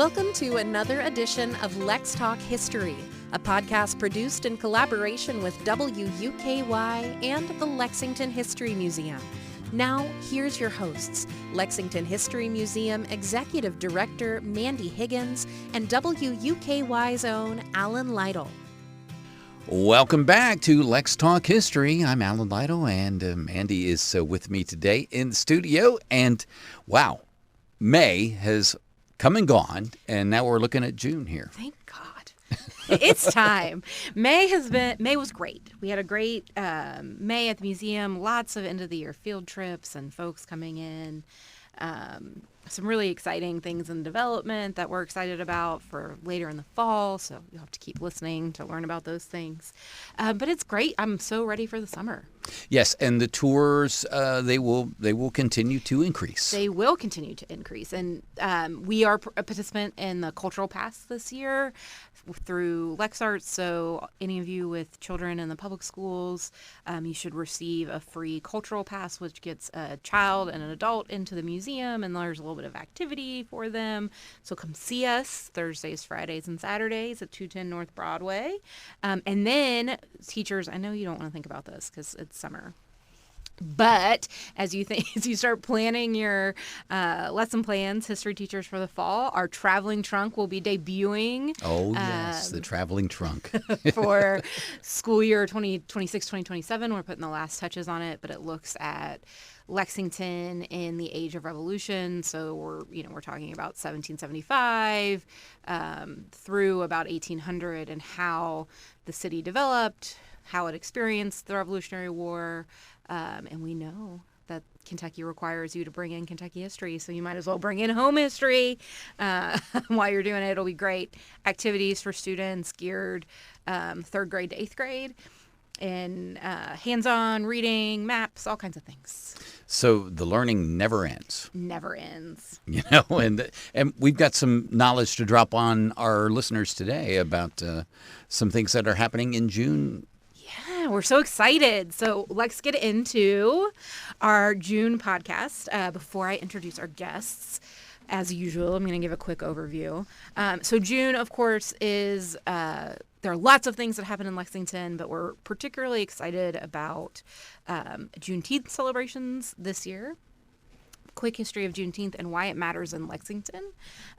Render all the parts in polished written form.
Welcome to another edition of Lex Talk History, a podcast produced in collaboration with WUKY and the Lexington History Museum. Now, here's your hosts, Lexington History Museum Executive Director Mandy Higgins and WUKY's own Alan Lytle. Welcome back to Lex Talk History. I'm Alan Lytle, and Mandy is with me today in the studio. And wow, May has come and gone, and now we're looking at June here. Thank God. It's time. May was great. We had a great May at the museum, lots of end-of-the-year field trips and folks coming in. Some really exciting things in development that we're excited about for later in the fall, so you'll have to keep listening to learn about those things. But it's great. I'm so ready for the summer. Yes, and the tours, they will continue to increase. They will continue to increase, and we are a participant in the Cultural Pass this year through LexArts, so any of you with children in the public schools, you should receive a free Cultural Pass, which gets a child and an adult into the museum, and there's a little bit of activity for them. So come see us Thursdays, Fridays, and Saturdays at 210 North Broadway. And then teachers, I know you don't want to think about this because it's summer, but as you start planning your lesson plans, history teachers for the fall, our traveling trunk will be debuting. Oh, yes, the traveling trunk. For school year 2026-2027. We're putting the last touches on it, but it looks at Lexington in the Age of Revolution. So we're talking about 1775 through about 1800 and how the city developed, how it experienced the Revolutionary War. And we know that Kentucky requires you to bring in Kentucky history, so you might as well bring in home history while you're doing it. It'll be great activities for students geared 3rd grade to 8th grade, and hands-on reading, maps, all kinds of things. So the learning never ends. Never ends. You know, and we've got some knowledge to drop on our listeners today about some things that are happening in June. Yeah, we're so excited. So let's get into our June podcast. Before I introduce our guests, as usual, I'm going to give a quick overview. So June, of course, is there are lots of things that happen in Lexington, but we're particularly excited about Juneteenth celebrations this year. Quick history of Juneteenth and why it matters in Lexington.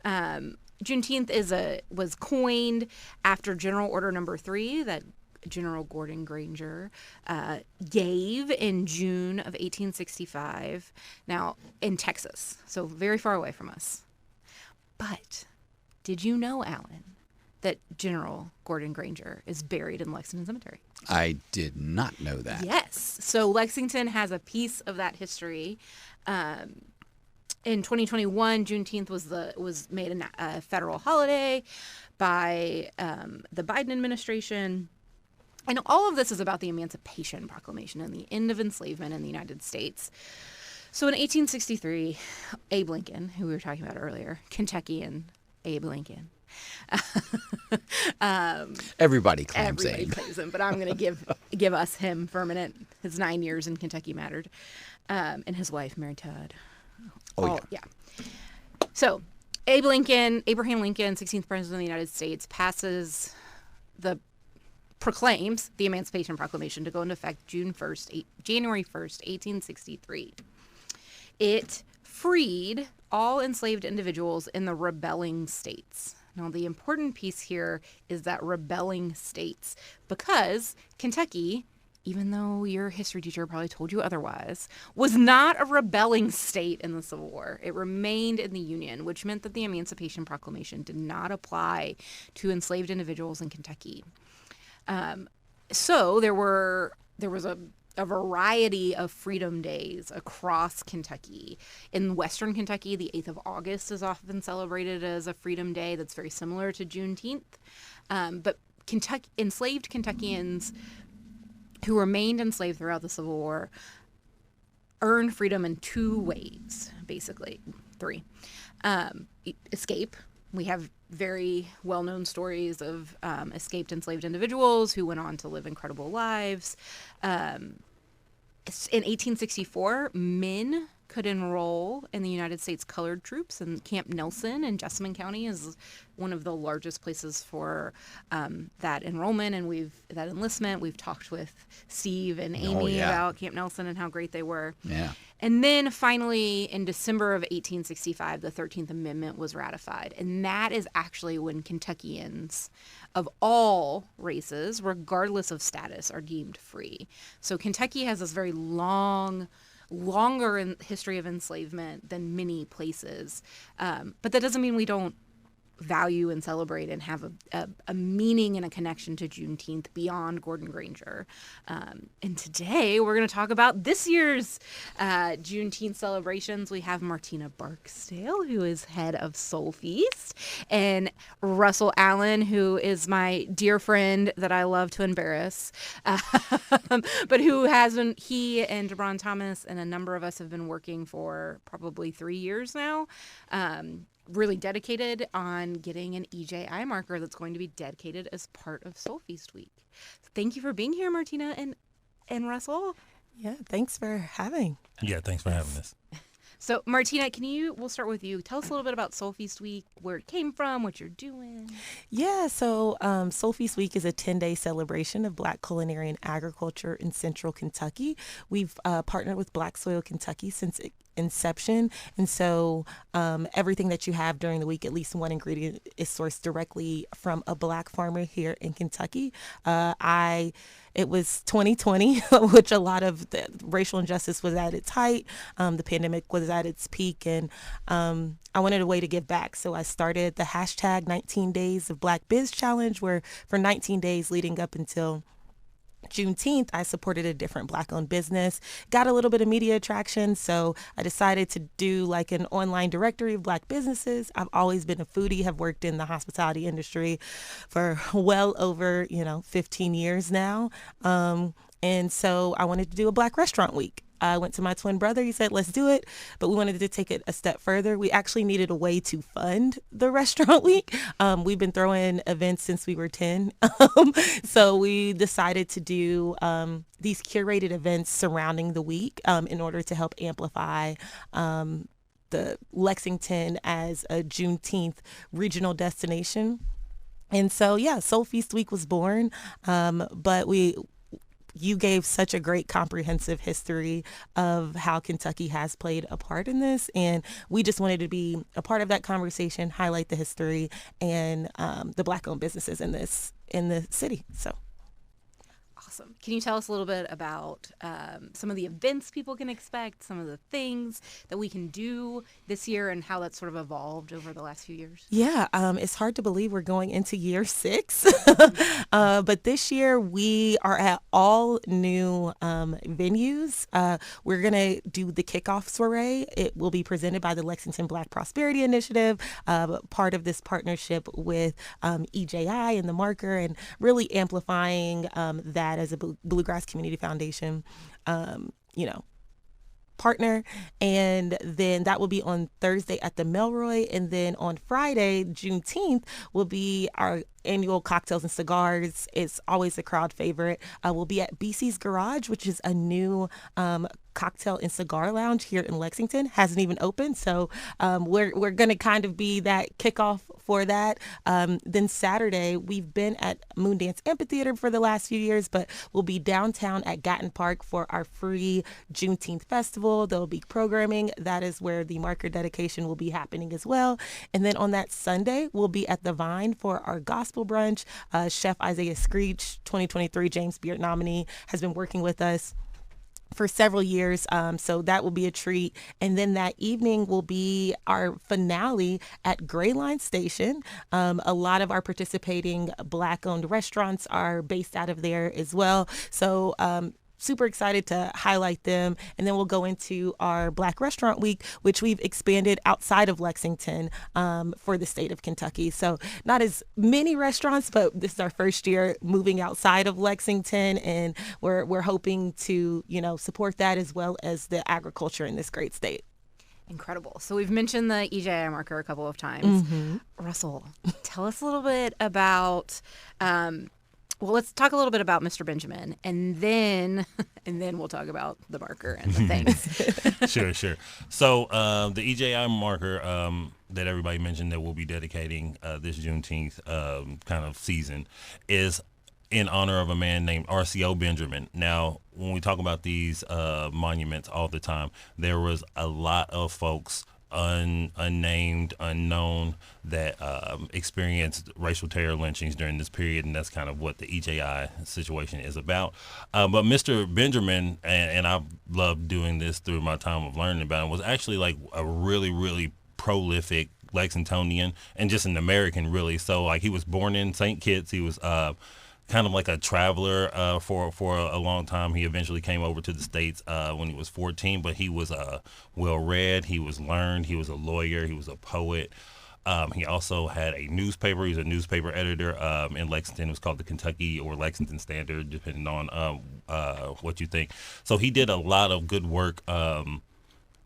Juneteenth was coined after General Order Number 3 that General Gordon Granger gave in June of 1865, now in Texas, so very far away from us. But did you know, Alan, that General Gordon Granger is buried in Lexington Cemetery? I did not know that. Yes. So Lexington has a piece of that history. In 2021, Juneteenth was made a federal holiday by the Biden administration. And all of this is about the Emancipation Proclamation and the end of enslavement in the United States. So in 1863, Abe Lincoln, who we were talking about earlier, Kentuckian Abe Lincoln. Everybody claims Abe. Everybody claims him, but I'm going to give us him for a minute. His 9 years in Kentucky mattered. And his wife, Mary Todd. Oh, yeah. So Abraham Lincoln, 16th President of the United States, proclaims the Emancipation Proclamation to go into effect January 1st, 1863. It freed all enslaved individuals in the rebelling states. Now, the important piece here is that rebelling states, because Kentucky, even though your history teacher probably told you otherwise, was not a rebelling state in the Civil War. It remained in the Union, which meant that the Emancipation Proclamation did not apply to enslaved individuals in Kentucky. So there was a variety of freedom days across Kentucky. In Western Kentucky, the 8th of August is often celebrated as a freedom day that's very similar to Juneteenth. But enslaved Kentuckians who remained enslaved throughout the Civil War earned freedom in 2 ways, basically 3. Escape. We have very well-known stories of escaped enslaved individuals who went on to live incredible lives. In 1864, men could enroll in the United States Colored Troops, and Camp Nelson in Jessamine County is one of the largest places for that enrollment and that enlistment. We've talked with Steve and Amy about Camp Nelson and how great they were. Yeah. And then finally, in December of 1865, the 13th Amendment was ratified. And that is actually when Kentuckians of all races, regardless of status, are deemed free. So Kentucky has this very longer history of enslavement than many places. But that doesn't mean we don't value and celebrate and have a meaning and a connection to Juneteenth beyond Gordon Granger. And today we're going to talk about this year's Juneteenth celebrations. We have Martina Barksdale, who is head of Soulfeast, and Russell Allen, who is my dear friend that I love to embarrass, but he and DeBron Thomas and a number of us have been working for probably 3 years now. Really dedicated on getting an EJI marker that's going to be dedicated as part of Soulfeast Week. Thank you for being here, Martina and Russell. Yeah, thanks for having. Yeah, thanks for having us. So, Martina, we'll start with you. Tell us a little bit about Soulfeast Week, where it came from, what you're doing. Yeah, so Soulfeast Week is a 10-day celebration of Black culinary and agriculture in Central Kentucky. We've partnered with Black Soil Kentucky since inception, and so everything that you have during the week, at least one ingredient is sourced directly from a Black farmer here in Kentucky. It was 2020, which a lot of the racial injustice was at its height. The pandemic was at its peak, and I wanted a way to give back. So I started the hashtag 19 Days of Black Biz Challenge, where for 19 days leading up until Juneteenth, I supported a different Black-owned business, got a little bit of media attraction, so I decided to do like an online directory of Black businesses. I've always been a foodie, have worked in the hospitality industry for well over, 15 years now, and so I wanted to do a Black restaurant week. I went to my twin brother. He said, let's do it. But we wanted to take it a step further. We actually needed a way to fund the restaurant week. We've been throwing events since we were 10. So we decided to do these curated events surrounding the week in order to help amplify the Lexington as a Juneteenth regional destination. And so, yeah, Soulfeast Week was born. But you gave such a great comprehensive history of how Kentucky has played a part in this. And we just wanted to be a part of that conversation, highlight the history and the Black-owned businesses in the city. So. Awesome. Can you tell us a little bit about some of the events people can expect, some of the things that we can do this year, and how that's sort of evolved over the last few years? Yeah, it's hard to believe we're going into year 6. But this year we are at all new venues. We're going to do the kickoff soiree. It will be presented by the Lexington Black Prosperity Initiative, part of this partnership with EJI and the marker, and really amplifying that as a Bluegrass Community Foundation, partner. And then that will be on Thursday at the Melroy. And then on Friday, Juneteenth, will be our annual cocktails and cigars. It's always a crowd favorite. We'll be at BC's Garage, which is a new cocktail and cigar lounge here in Lexington. Hasn't even opened, so we're going to kind of be that kickoff for that. Then Saturday, we've been at Moondance Amphitheater for the last few years, but we'll be downtown at Gatton Park for our free Juneteenth Festival. There'll be programming. That is where the marker dedication will be happening as well. And then on that Sunday, we'll be at the Vine for our gospel brunch. Chef Isaiah Screech, 2023 James Beard nominee, has been working with us for several years, so that will be a treat. And then that evening will be our finale at Gray Line Station. A lot of our participating Black-owned restaurants are based out of there as well. So super excited to highlight them. And then we'll go into our Black Restaurant Week, which we've expanded outside of Lexington for the state of Kentucky. So not as many restaurants, but this is our first year moving outside of Lexington, and we're hoping to, support that as well as the agriculture in this great state. Incredible. So we've mentioned the EJI marker a couple of times. Mm-hmm. Russell, tell us a little bit about Well, let's talk a little bit about Mr. Benjamin, and then we'll talk about the marker and the things. Sure. So the EJI marker that everybody mentioned that we'll be dedicating this Juneteenth kind of season is in honor of a man named R.C.O. Benjamin. Now, when we talk about these monuments all the time, there was a lot of folks unnamed, unknown, that experienced racial terror lynchings during this period, and that's kind of what the EJI situation is about. But Mr. Benjamin, and I've loved doing this through my time of learning about him, was actually like a really, really prolific Lexingtonian and just an American, really. So like he was born in St. Kitts. He was kind of like a traveler for a long time. He eventually came over to the States when he was 14, but he was well-read, he was learned, he was a lawyer, he was a poet. He also had a newspaper. He was a newspaper editor in Lexington. It was called the Kentucky or Lexington Standard, depending on what you think. So he did a lot of good work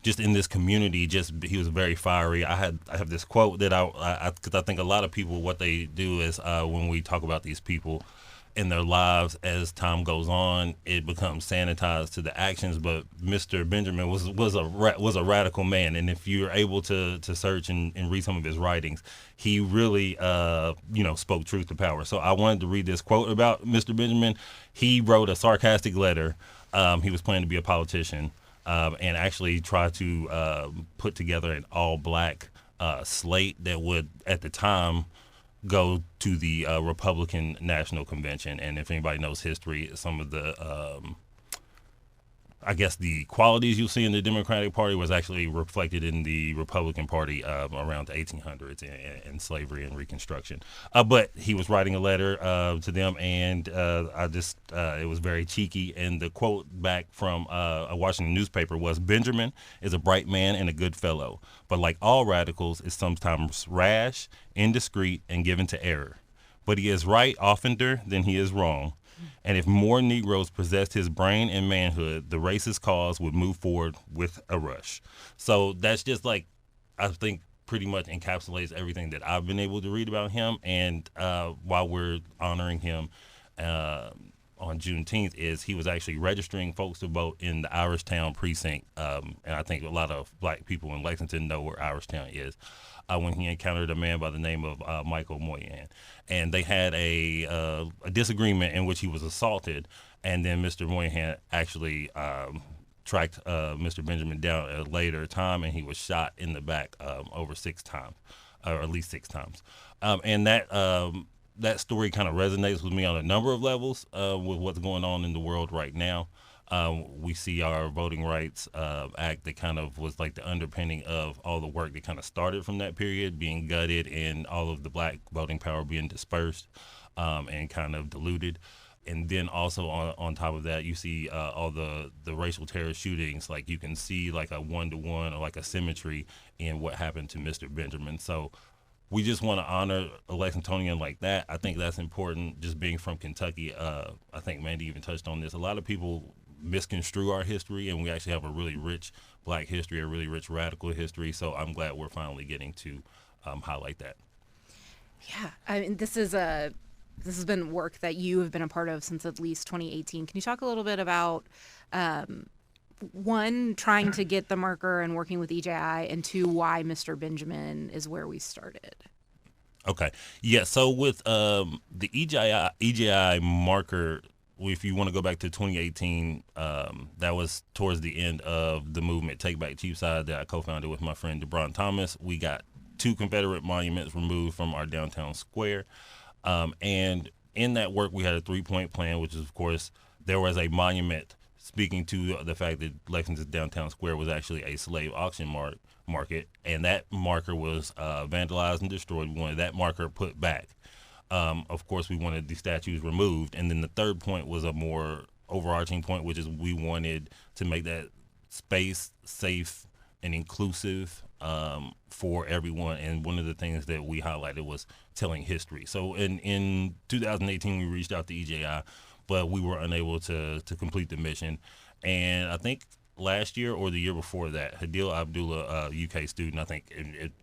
just in this community. He was very fiery. I have this quote that because I think a lot of people, what they do is when we talk about these people in their lives, as time goes on, it becomes sanitized to the actions. But Mr. Benjamin was a radical man, and if you're able to search and read some of his writings, he really spoke truth to power. So I wanted to read this quote about Mr. Benjamin. He wrote a sarcastic letter. He was planning to be a politician. And actually try to put together an all-black slate that would, at the time, go to the Republican National Convention. And if anybody knows history, some of the I guess the qualities you'll see in the Democratic Party was actually reflected in the Republican Party around the 1800s and slavery and Reconstruction. But he was writing a letter to them, and it was very cheeky. And the quote back from a Washington newspaper was, "Benjamin is a bright man and a good fellow, but like all radicals, is sometimes rash, indiscreet, and given to error. But he is right oftener than he is wrong. And if more Negroes possessed his brain and manhood, the racist cause would move forward with a rush." So that's just like, I think, pretty much encapsulates everything that I've been able to read about him. And while we're honoring him on Juneteenth, is he was actually registering folks to vote in the Irishtown precinct. And I think a lot of black people in Lexington know where Irishtown is. When he encountered a man by the name of Michael Moynihan. And they had a disagreement in which he was assaulted, and then Mr. Moynihan actually tracked Mr. Benjamin down at a later time, and he was shot in the back over 6 times, or at least 6 times. And that story kind of resonates with me on a number of levels with what's going on in the world right now. We see our Voting Rights Act that kind of was like the underpinning of all the work that kind of started from that period being gutted, and all of the black voting power being dispersed and kind of diluted. And then also on top of that, you see all the racial terror shootings. Like you can see like a one-to-one or like a symmetry in what happened to Mr. Benjamin. So we just want to honor a Lexingtonian like that. I think that's important, just being from Kentucky. I think Mandy even touched on this. A lot of people misconstrue our history, and we actually have a really rich black history, a really rich radical history. So I'm glad we're finally getting to highlight that. Yeah, I mean, this has been work that you have been a part of since at least 2018. Can you talk a little bit about one, trying to get the marker and working with EJI, and 2, why Mr. Benjamin is where we started? Okay, yeah. So with the EJI marker, if you want to go back to 2018, that was towards the end of the movement Take Back Cheapside that I co-founded with my friend DeBron Thomas. We got 2 Confederate monuments removed from our downtown square. And in that work, we had a 3-point plan, which is, of course, there was a monument speaking to the fact that Lexington's downtown square was actually a slave auction market, and that marker was vandalized and destroyed. We wanted that marker put back. Of course, we wanted the statues removed. And then the 3rd point was a more overarching point, which is we wanted to make that space safe and inclusive for everyone. And one of the things that we highlighted was telling history. So in 2018, we reached out to EJI, but we were unable to complete the mission. And I think last year or the year before that. Hadil Abdullah, UK student, I think.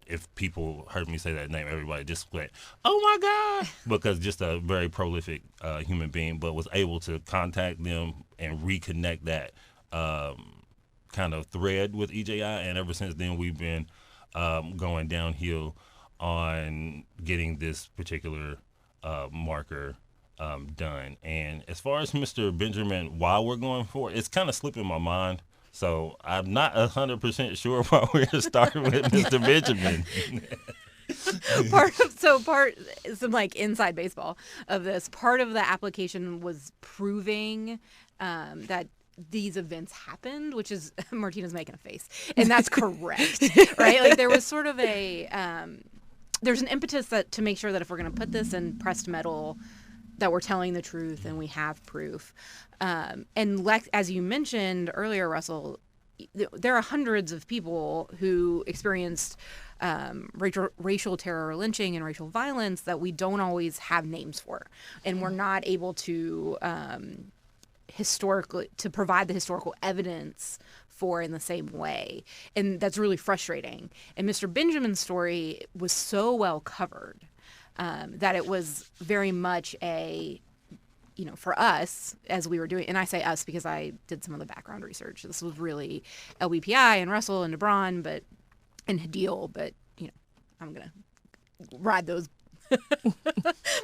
If people heard me say that name, everybody just went, "Oh my God!" Because just a very prolific human being, but was able to contact them and reconnect that kind of thread with EJI, and ever since then we've been going downhill on getting this particular marker done. And as far as Mr. Benjamin, why we're going for it, it's kind of slipping my mind. So I'm not 100% sure why we're starting with Mr. Benjamin. Some like inside baseball of this. Part of the application was proving that these events happened, which is Martina's making a face, and that's correct, right? Like there was sort of there's an impetus to make sure that if we're going to put this in pressed metal, that we're telling the truth and we have proof. And Lex, as you mentioned earlier, Russell, there are hundreds of people who experienced racial terror or lynching and racial violence that we don't always have names for, and we're not able to historically to provide the historical evidence for in the same way, and that's really frustrating. And Mr. Benjamin's story was so well covered that it was very much a, for us as we were doing, and I say us because I did some of the background research. This was really LBPI and Russell and DeBron, and Hadil, but I'm gonna ride those. I'm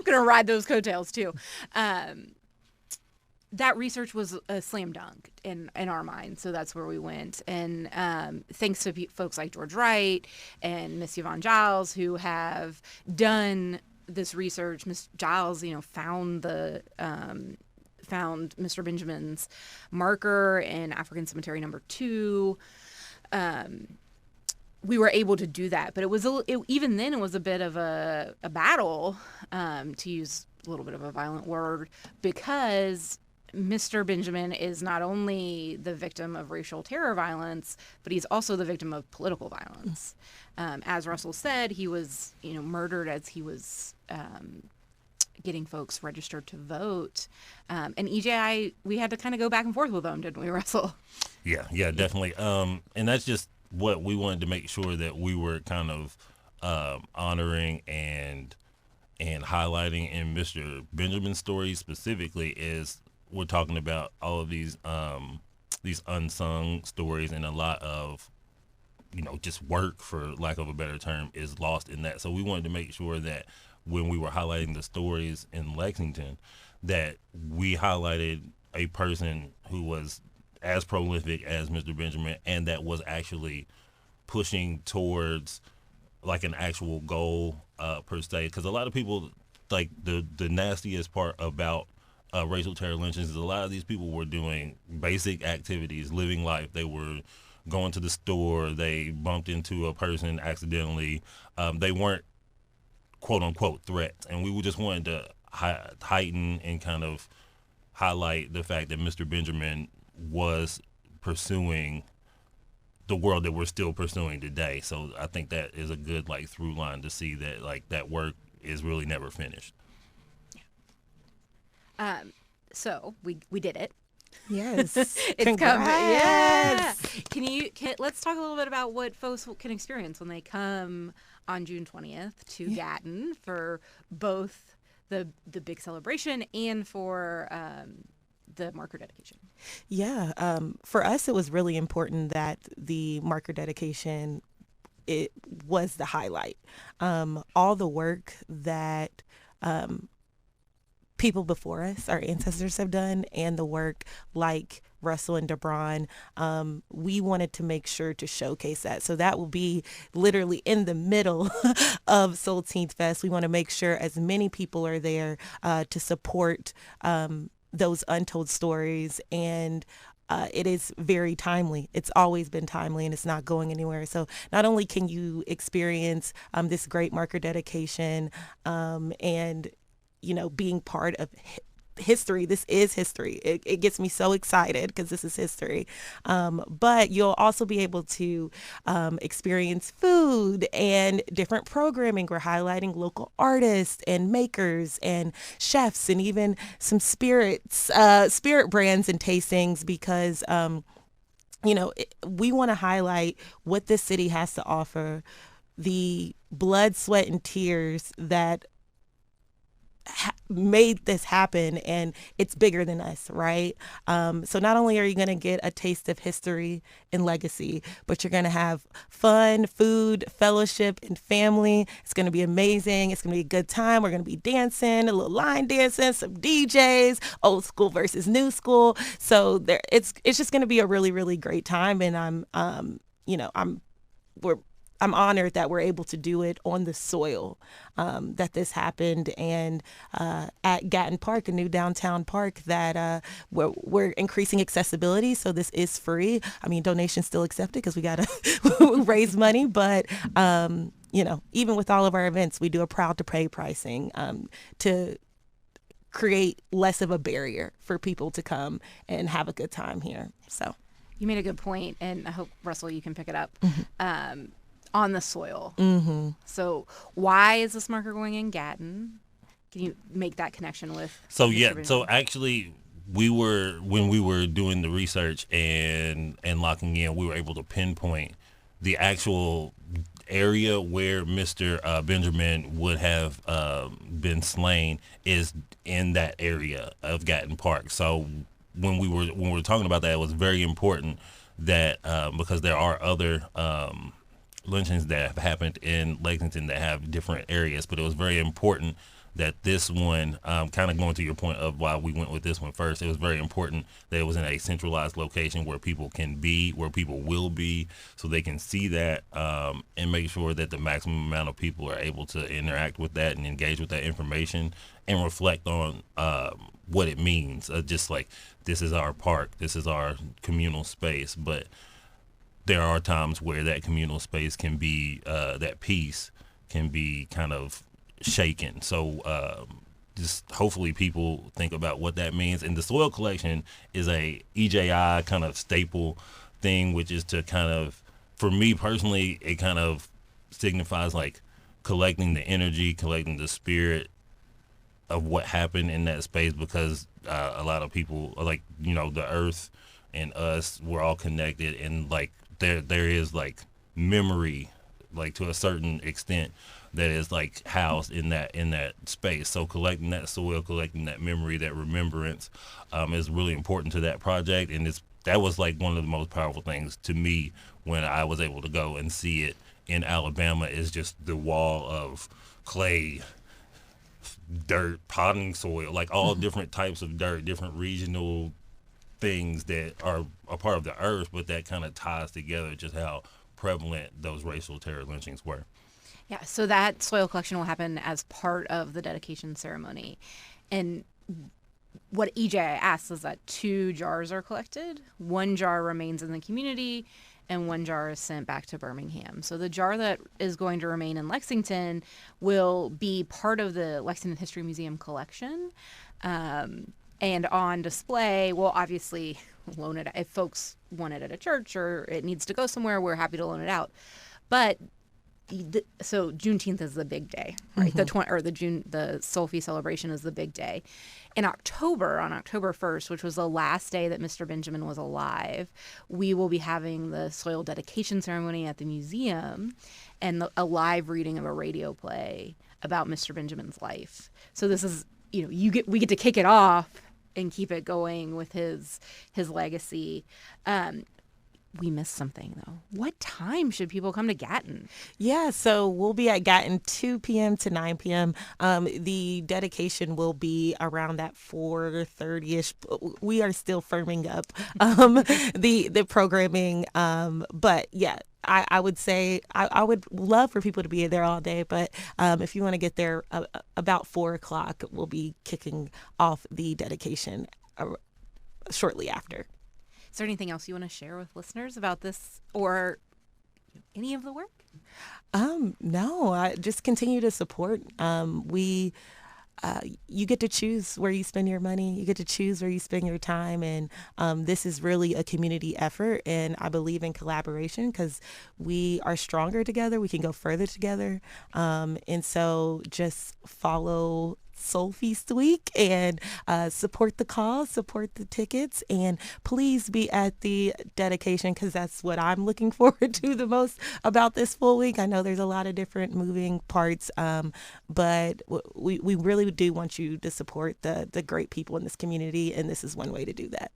gonna ride those coattails too. That research was a slam dunk in our mind, so that's where we went. And thanks to folks like George Wright and Miss Yvonne Giles, who have done this research. Miss Giles, found Mr. Benjamin's marker in African Cemetery number 2. We were able to do that, but even then it was a bit of a battle, to use a little bit of a violent word, because Mr. Benjamin is not only the victim of racial terror violence, but he's also the victim of political violence. As Russell said, he was, murdered as he was getting folks registered to vote. And EJI, we had to kind of go back and forth with them, didn't we, Russell? Yeah, definitely. And that's just what we wanted to make sure that we were kind of honoring and highlighting in Mr. Benjamin's story specifically is we're talking about all of these unsung stories, and a lot of, just work, for lack of a better term, is lost in that. So we wanted to make sure that when we were highlighting the stories in Lexington, that we highlighted a person who was as prolific as Mr. Benjamin, and that was actually pushing towards like an actual goal per se. Because a lot of people, like the nastiest part about racial terror lynchings is a lot of these people were doing basic activities, living life. They were going to the store. They bumped into a person accidentally. They weren't quote unquote threats. And we just wanted to heighten and kind of highlight the fact that Mr. Benjamin was pursuing the world that we're still pursuing today. So I think that is a good through line to see that that work is really never finished. So we did it. Yes. It's come. Yes. Let's talk a little bit about what folks can experience when they come on June 20th to Gatton for both the big celebration and for the marker dedication. Yeah. For us, it was really important that the marker dedication, it was the highlight. All the work that people before us, our ancestors, have done, and the work like Russell and DeBron, we wanted to make sure to showcase that. So that will be literally in the middle of SoulTeenth Fest. We want to make sure as many people are there to support those untold stories, and it is very timely. It's always been timely, and it's not going anywhere. So not only can you experience this great marker dedication and being part of history. This is history. It gets me so excited because this is history. But you'll also be able to experience food and different programming. We're highlighting local artists and makers and chefs, and even some spirit brands and tastings, because we want to highlight what this city has to offer, the blood, sweat, and tears that made this happen, and it's bigger than us, right? So not only are you going to get a taste of history and legacy, but you're going to have fun, food, fellowship, and family. It's going to be amazing. It's going to be a good time. We're going to be dancing, a little line dancing, some DJs, old school versus new school. So it's just going to be a really, really great time, and I'm honored that we're able to do it on the soil that this happened, and at Gatton Park, a new downtown park that we're increasing accessibility. So this is free. I mean, donations still accepted because we got to raise money. But, even with all of our events, we do a proud to pay pricing to create less of a barrier for people to come and have a good time here. So you made a good point, and I hope, Russell, you can pick it up. On the soil. So why is this marker going in Gatton? Can you make that connection with? So actually, when we were doing the research and locking in, we were able to pinpoint the actual area where Mr. Benjamin would have been slain is in that area of Gatton Park. So when we were talking about that, it was very important that because there are other lynchings that have happened in Lexington that have different areas, but it was very important that this one, kind of going to your point of why we went with this one first, it was very important that it was in a centralized location where people can be, where people will be, so they can see that and make sure that the maximum amount of people are able to interact with that and engage with that information and reflect on what it means. Just like, this is our park, this is our communal space, but there are times where that communal space can be, that peace can be kind of shaken. So just hopefully people think about what that means. And the soil collection is a EJI kind of staple thing, which is to kind of, for me personally, it kind of signifies like collecting the energy, collecting the spirit of what happened in that space, because a lot of people, like, the earth and us, we're all connected, and like there is like memory, like to a certain extent, that is like housed in that space. So collecting that soil, collecting that memory, that remembrance is really important to that project. And that was like one of the most powerful things to me when I was able to go and see it in Alabama, is just the wall of clay, dirt, potting soil, like all different types of dirt, different regional things that are a part of the earth, but that kind of ties together just how prevalent those racial terror lynchings were. Yeah, so that soil collection will happen as part of the dedication ceremony. And what EJI asks is that 2 jars are collected. 1 jar remains in the community, and 1 jar is sent back to Birmingham. So the jar that is going to remain in Lexington will be part of the Lexington History Museum collection. And on display, we'll obviously loan it. If folks want it at a church or it needs to go somewhere, we're happy to loan it out. But so Juneteenth is the big day, right? The Soulfeast celebration is the big day. In October, on October 1st, which was the last day that Mr. Benjamin was alive, we will be having the soil dedication ceremony at the museum and a live reading of a radio play about Mr. Benjamin's life. So this is, we get to kick it off and keep it going with his legacy. We missed something, though. What time should people come to Gatton? Yeah, so we'll be at Gatton 2 p.m. to 9 p.m. The dedication will be around that 4:30ish. We are still firming up the programming. But yeah, I would say I would love for people to be there all day. But if you want to get there about 4 o'clock, we'll be kicking off the dedication shortly after. Is there anything else you want to share with listeners about this or any of the work? No, I just continue to support. You get to choose where you spend your money. You get to choose where you spend your time. And this is really a community effort. And I believe in collaboration because we are stronger together. We can go further together. And so just follow Soulfeast week, and support the cause, support the tickets, and please be at the dedication, because that's what I'm looking forward to the most about this full week. I know there's a lot of different moving parts, but we really do want you to support the great people in this community, and this is one way to do that.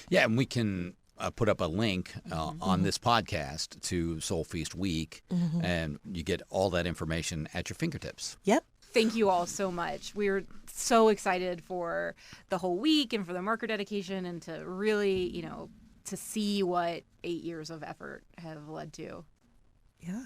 Yeah, and we can put up a link on this podcast to Soulfeast Week, and you get all that information at your fingertips. Yep. Thank you all so much. We're so excited for the whole week and for the marker dedication, and to really, to see what 8 years of effort have led to. Yeah.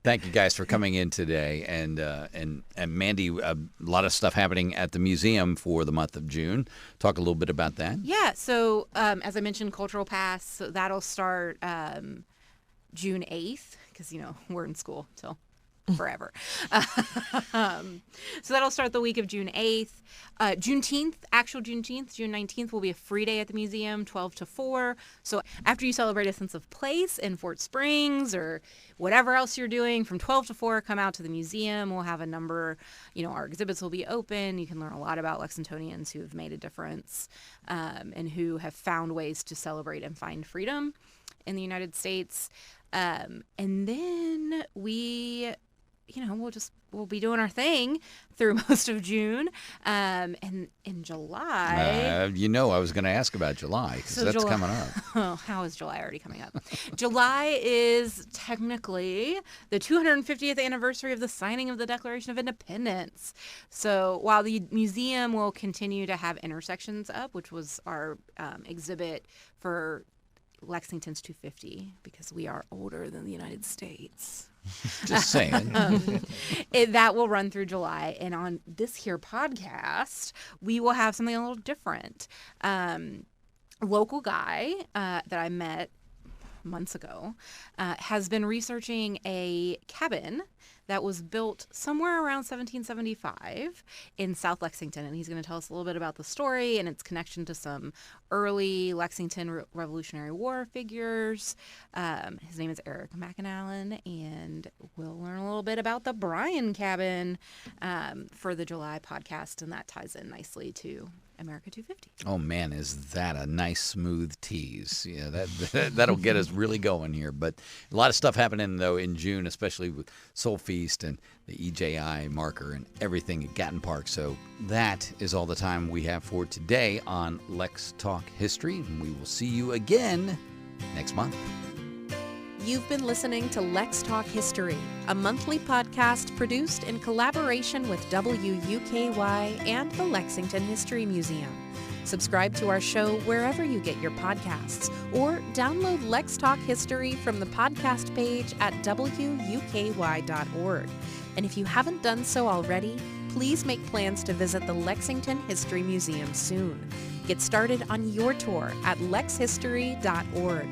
Thank you guys for coming in today, and Mandy, a lot of stuff happening at the museum for the month of June. Talk a little bit about that. Yeah. So as I mentioned, Cultural Pass, so that'll start June 8th, because we're in school till forever. So that'll start the week of June 8th. Juneteenth, June 19th, will be a free day at the museum, 12 to 4. So after you celebrate a sense of place in Fort Springs or whatever else you're doing, from 12 to 4, come out to the museum. We'll have a number, our exhibits will be open. You can learn a lot about Lexingtonians who have made a difference, and who have found ways to celebrate and find freedom in the United States. And then we'll be doing our thing through most of June. And in July... I was going to ask about July, because that's coming up. Oh, how is July already coming up? July is technically the 250th anniversary of the signing of the Declaration of Independence. So while the museum will continue to have intersections up, which was our exhibit for Lexington's 250, because we are older than the United States. Just saying. That will run through July. And on this here podcast, we will have something a little different. Local guy that I met months ago has been researching a cabin that was built somewhere around 1775 in South Lexington. And he's going to tell us a little bit about the story and its connection to some early Lexington Revolutionary War figures. His name is Eric McAnallen, and we'll learn a little bit about the Bryan cabin for the July podcast, and that ties in nicely to America 250. Oh man, is that a nice smooth tease? Yeah, that'll get us really going here. But a lot of stuff happening though in June, especially with Soulfeast and the EJI marker and everything at Gatton Park. So that is all the time we have for today on Lex Talk History, and we will see you again next month. You've been listening to Lex Talk History, a monthly podcast produced in collaboration with WUKY and the Lexington History Museum. Subscribe to our show wherever you get your podcasts, or download Lex Talk History from the podcast page at WUKY.org. And if you haven't done so already, please make plans to visit the Lexington History Museum soon. Get started on your tour at lexhistory.org.